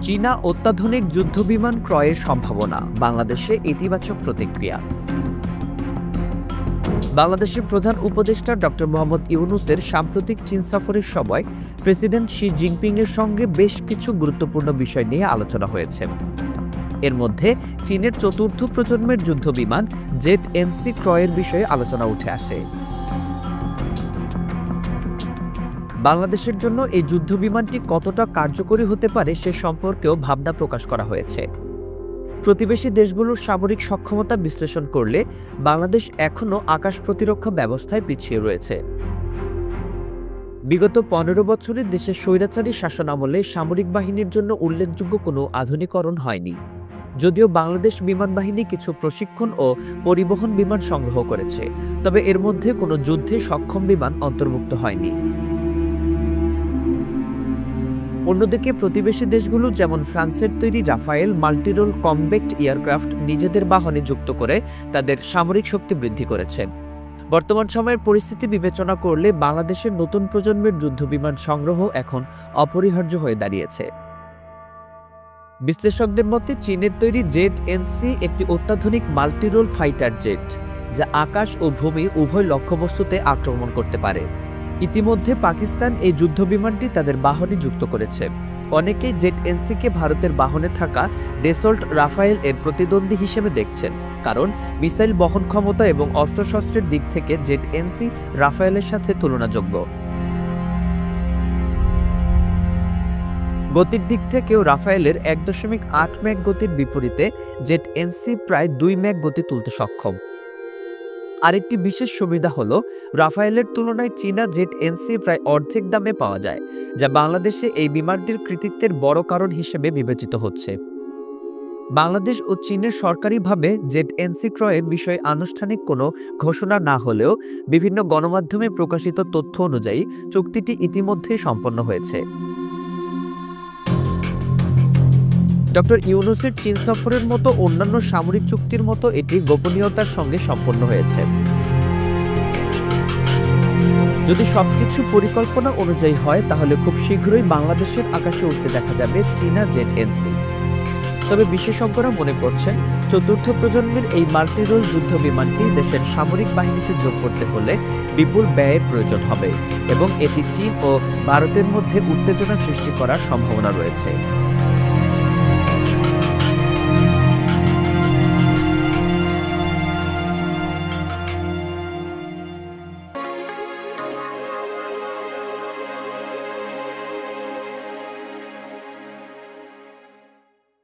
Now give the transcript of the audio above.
চীনা অত্যাধুনিক যুদ্ধবিমান ক্রয়ের সম্ভাবনা, বাংলাদেশে ইতিবাচক প্রতিক্রিয়া। বাংলাদেশের প্রধান উপদেষ্টা ডক্টর মোহাম্মদ ইউনূসের সাম্প্রতিক চীন সফরের সময় প্রেসিডেন্ট শি জিনপিংয়ের সঙ্গে বেশ কিছু গুরুত্বপূর্ণ বিষয় নিয়ে আলোচনা হয়েছে। এর মধ্যে চীনের চতুর্থ প্রজন্মের যুদ্ধবিমান জেড-এনসি ক্রয়ের বিষয়ে আলোচনা উঠে আসে। বাংলাদেশের জন্য এই যুদ্ধবিমানটি কতটা কার্যকরী হতে পারে সে সম্পর্কেও ভাবনা প্রকাশ করা হয়েছে। প্রতিবেশী দেশগুলোর সামরিক সক্ষমতা বিশ্লেষণ করলে বাংলাদেশ এখনও আকাশ প্রতিরক্ষা ব্যবস্থায় পিছিয়ে রয়েছে। বিগত ১৫ বছরে দেশের স্বৈরাচারী শাসনামলে সামরিক বাহিনীর জন্য উল্লেখযোগ্য কোনো আধুনিকরণ হয়নি। যদিও বাংলাদেশ বিমান বাহিনী কিছু প্রশিক্ষণ ও পরিবহন বিমান সংগ্রহ করেছে, তবে এর মধ্যে কোনো যুদ্ধে সক্ষম বিমান অন্তর্ভুক্ত হয়নি। অন্যদিকে প্রতিবেশী দেশগুলো যেমন ফ্রান্সের তৈরি রাফায়েল মাল্টিরোল কমব্যাট এয়ারক্রাফট নিজেদের বাহনে যুক্ত করে তাদের সামরিক শক্তি বৃদ্ধি করেছে। বর্তমান সময়ের পরিস্থিতি বিবেচনা করলে বাংলাদেশের নতুন প্রজন্মের যুদ্ধবিমান সংগ্রহ এখন অপরিহার্য হয়ে দাঁড়িয়েছে। বিশ্লেষকদের মতে চীনের তৈরি জেড-এনসি একটি অত্যাধুনিক মাল্টিরোল ফাইটার জেট, যা আকাশ ও ভূমি উভয় লক্ষ্যবস্তুতে আক্রমণ করতে পারে। ইতিমধ্যে পাকিস্তান এই যুদ্ধবিমানটি তাদের বাহনে যুক্ত করেছে। অনেকেই জেড-এনসিকে ভারতের বাহনে থাকা ডেসল্ট রাফায়েল এর প্রতিদ্বন্দ্বী হিসেবে দেখছেন, কারণ মিসাইল বহন ক্ষমতা এবং অস্ত্রশস্ত্রের দিক থেকে জেড-এনসি রাফায়েলের সাথে তুলনাযোগ্য। গতির দিক থেকেও রাফায়েলের ১.৮ ম্যাক গতির বিপরীতে জেড-এনসি প্রায় ২ ম্যাক গতি তুলতে সক্ষম। আরেকটি বিশেষ সুবিধা হলো রাফায়েলের তুলনায় চীনা জেড-এনসি প্রায় অর্ধেক দামে পাওয়া যায়, যা বাংলাদেশে এই বিমানটির কৃতিত্বের বড় কারণ হিসেবে বিবেচিত হচ্ছে। বাংলাদেশ ও চীনের সরকারিভাবে জেড-এনসি ক্রয়ের বিষয়ে আনুষ্ঠানিক কোনো ঘোষণা না হলেও বিভিন্ন গণমাধ্যমে প্রকাশিত তথ্য অনুযায়ী চুক্তিটি ইতিমধ্যেই সম্পন্ন হয়েছে। ডক্টর ইউনূসের চীন সফরের মতো অন্যান্য সামরিক চুক্তির মতো এটি গোপনীয়তার সঙ্গে সম্পন্ন হয়েছে। যদি সবকিছু পরিকল্পনা অনুযায়ী হয় তাহলে খুব শীঘ্রই বাংলাদেশের আকাশে উঠতে দেখা যাবে চীনা জেড-এনসি। তবে বিশেষজ্ঞরা মনে করছেন চতুর্থ প্রজন্মের এই মাল্টিরোল যুদ্ধ বিমানটি দেশের সামরিক বাহিনীতে যোগ করতে হলে বিপুল ব্যয়ের প্রয়োজন হবে এবং এটি চীন ও ভারতের মধ্যে উত্তেজনা সৃষ্টি করার সম্ভাবনা রয়েছে।